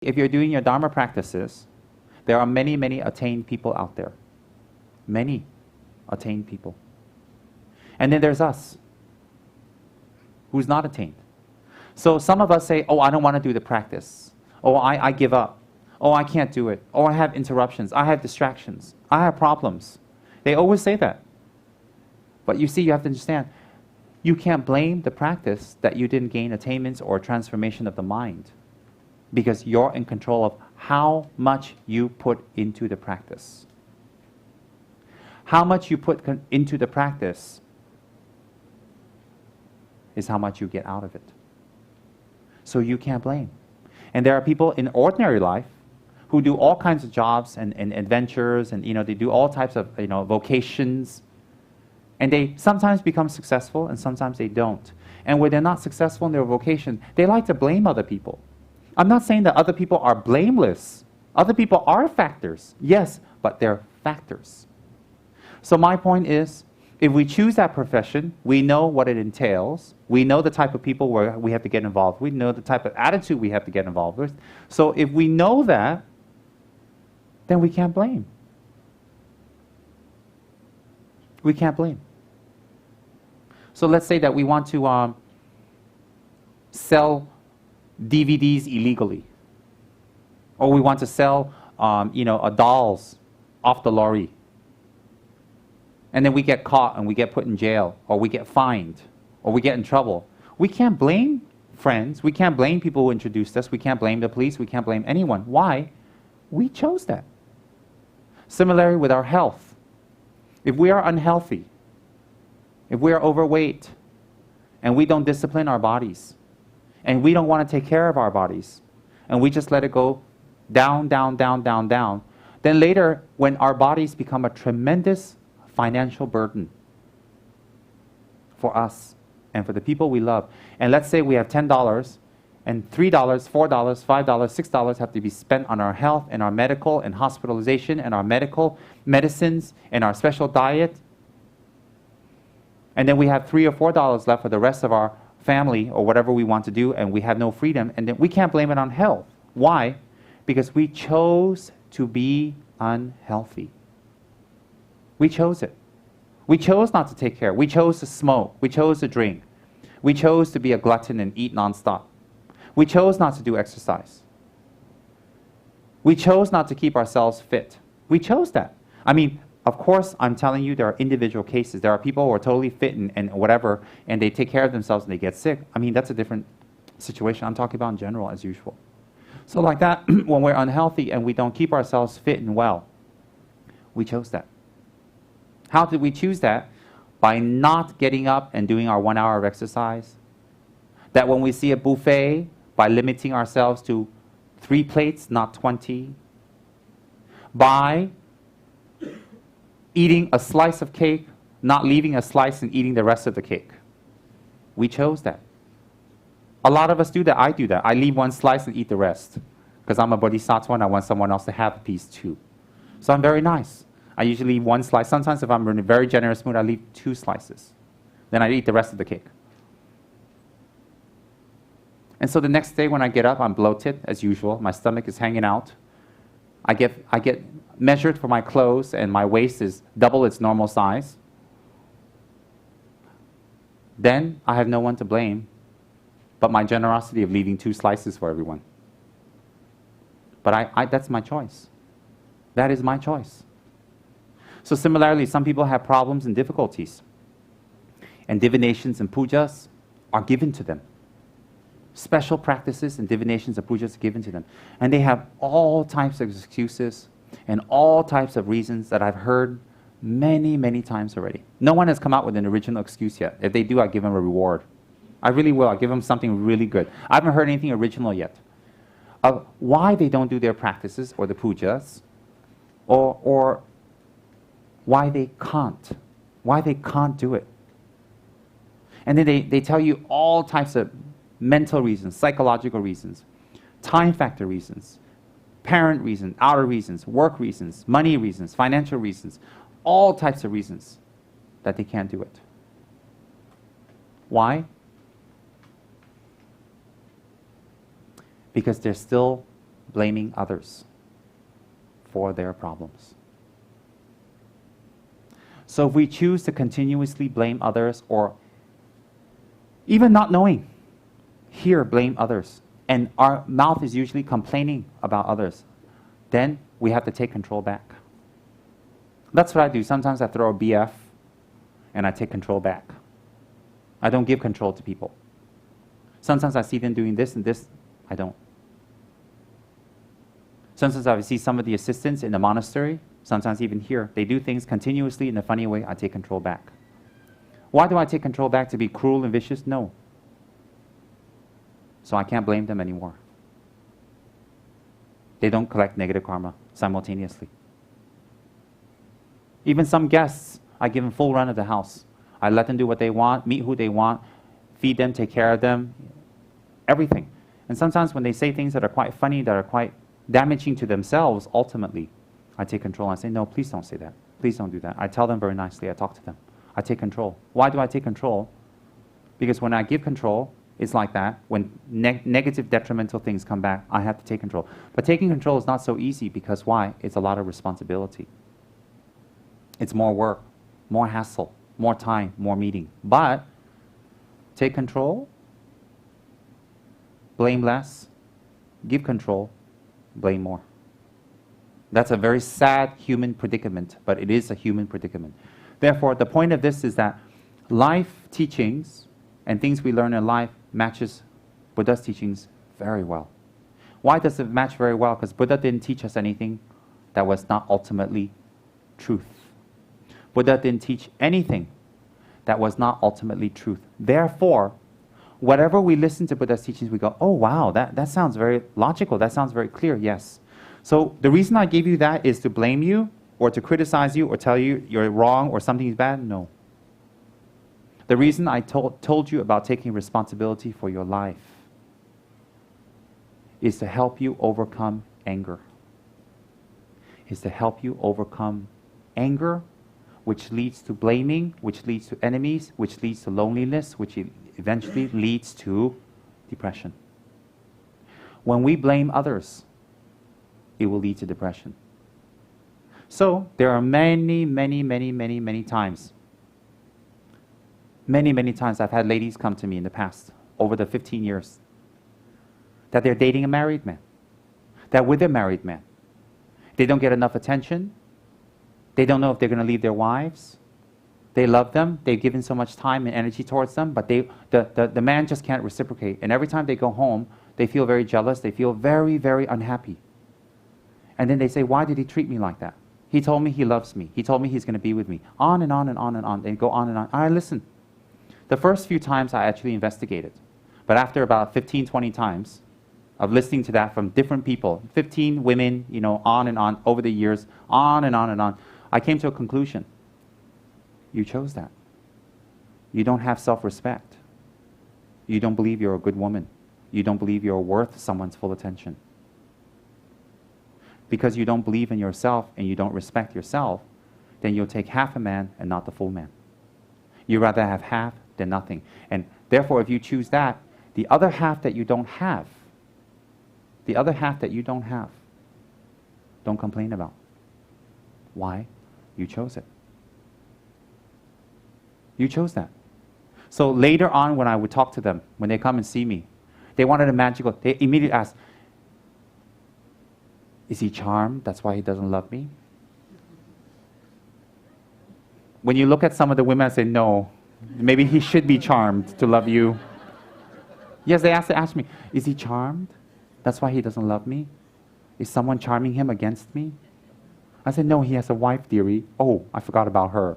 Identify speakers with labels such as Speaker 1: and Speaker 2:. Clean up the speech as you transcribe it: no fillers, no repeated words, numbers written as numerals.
Speaker 1: If you're doing your Dharma practices, there are many, many attained people out there. Many attained people. And then there's us, who's not attained. So some of us say, oh, I don't want to do the practice. Oh, I give up. Oh, I can't do it. Oh, I have interruptions. I have distractions. I have problems. They always say that. But you see, you have to understand, you can't blame the practice that you didn't gain attainments or transformation of the mind, because you're in control of how much you put into the practice. How much you put into the practice is how much you get out of it. So you can't blame. And there are people in ordinary life who do all kinds of jobs and adventures, and they do all types of vocations, and they sometimes become successful and sometimes they don't. And when they're not successful in their vocation, they like to blame other people. I'm not saying that other people are blameless. Other people are factors, yes, but they're factors. So my point is, if we choose that profession, we know what it entails. We know the type of people where we have to get involved. We know the type of attitude we have to get involved with. So if we know that, then we can't blame. We can't blame. So let's say that we want to sell DVDs illegally, or we want to sell, dolls off the lorry, and then we get caught and we get put in jail, or we get fined, or we get in trouble. We can't blame friends. We can't blame people who introduced us. We can't blame the police. We can't blame anyone. Why? We chose that. Similarly with our health. If we are unhealthy, if we are overweight, and we don't discipline our bodies, and we don't want to take care of our bodies, and we just let it go down, down, down, down, down, then later, when our bodies become a tremendous financial burden for us and for the people we love, and let's say we have $10, and $3, $4, $5, $6 have to be spent on our health and our medical and hospitalization and our medical medicines and our special diet, and then we have $3 or $4 left for the rest of our family or whatever we want to do, and we have no freedom, and then we can't blame it on health. Why? Because we chose to be unhealthy. We chose it. We chose not to take care. We chose to smoke. We chose to drink. We chose to be a glutton and eat nonstop. We chose not to do exercise. We chose not to keep ourselves fit. We chose that. I mean, of course, I'm telling you, there are individual cases. There are people who are totally fit and whatever, and they take care of themselves and they get sick. I mean, that's a different situation. I'm talking about in general, as usual. So like that, when we're unhealthy and we don't keep ourselves fit and well, we chose that. How did we choose that? By not getting up and doing our 1 hour of exercise. That when we see a buffet, by limiting ourselves to 3 plates, not 20. By eating a slice of cake, not leaving a slice and eating the rest of the cake. We chose that. A lot of us do that. I do that. I leave 1 slice and eat the rest, because I'm a bodhisattva and I want someone else to have a piece too. So I'm very nice. I usually leave 1 slice. Sometimes if I'm in a very generous mood, I leave 2 slices. Then I eat the rest of the cake. And so the next day when I get up, I'm bloated as usual. My stomach is hanging out. I get measured for my clothes, and my waist is double its normal size. Then I have no one to blame but my generosity of leaving 2 slices for everyone. But that's my choice. That is my choice. So similarly, some people have problems and difficulties, and divinations and pujas are given to them. Special practices and divinations and pujas are given to them. And they have all types of excuses and all types of reasons that I've heard many, many times already. No one has come out with an original excuse yet. If they do, I give them a reward. I really will. I give them something really good. I haven't heard anything original yet of why they don't do their practices or the pujas, or why they can't do it. And then they tell you all types of mental reasons, psychological reasons, time factor reasons, parent reasons, outer reasons, work reasons, money reasons, financial reasons, all types of reasons that they can't do it. Why? Because they're still blaming others for their problems. So if we choose to continuously blame others, or even not knowing, here blame others, and our mouth is usually complaining about others, then we have to take control back. That's what I do. Sometimes I throw a BF and I take control back. I don't give control to people. Sometimes I see them doing this and this, I don't. Sometimes I see some of the assistants in the monastery, sometimes even here, they do things continuously in a funny way, I take control back. Why do I take control back? To be cruel and vicious? No. So I can't blame them anymore. They don't collect negative karma simultaneously. Even some guests, I give them full run of the house. I let them do what they want, meet who they want, feed them, take care of them, everything. And sometimes when they say things that are quite funny, that are quite damaging to themselves, ultimately, I take control. I say, no, please don't say that. Please don't do that. I tell them very nicely. I talk to them. I take control. Why do I take control? Because when I give control, it's like that. When negative, detrimental things come back, I have to take control. But taking control is not so easy because why? It's a lot of responsibility. It's more work, more hassle, more time, more meeting. But take control, blame less, give control, blame more. That's a very sad human predicament, but it is a human predicament. Therefore, the point of this is that life teachings and things we learn in life matches Buddha's teachings very well. Why does it match very well? Because Buddha didn't teach us anything that was not ultimately truth. Buddha didn't teach anything that was not ultimately truth. Therefore, whatever we listen to Buddha's teachings, we go, oh wow, that sounds very logical, that sounds very clear, yes. So the reason I gave you that is to blame you, or to criticize you, or tell you you're wrong, or something is bad? No. The reason I told you about taking responsibility for your life is to help you overcome anger. Is to help you overcome anger, which leads to blaming, which leads to enemies, which leads to loneliness, which eventually leads to depression. When we blame others, it will lead to depression. So there are many times, many times I've had ladies come to me in the past, over the 15 years, that they're dating a married man, that with a married man, they don't get enough attention, they don't know if they're going to leave their wives, they love them, they've given so much time and energy towards them, but the man just can't reciprocate. And every time they go home, they feel very jealous, they feel very unhappy. And then they say, why did he treat me like that? He told me he loves me. He told me he's going to be with me. On and on and on and on. They go on and on. I listen. The first few times I actually investigated. But after about 15, 20 times of listening to that from different people, 15 women, you know, on and on over the years, on and on and on, I came to a conclusion. You chose that. You don't have self-respect. You don't believe you're a good woman. You don't believe you're worth someone's full attention. Because you don't believe in yourself and you don't respect yourself, then you'll take half a man and not the full man. You'd rather have half than nothing. And therefore, if you choose that, the other half that you don't have, don't complain about. Why? You chose it. You chose that. So later on when I would talk to them, when they come and see me, they wanted a magical, they immediately asked, is he charmed? That's why he doesn't love me? When you look at some of the women, I say, no, maybe he should be charmed to love you. Yes, they ask me, is he charmed? That's why he doesn't love me? Is someone charming him against me? I said, no, he has a wife, dearie. Oh, I forgot about her.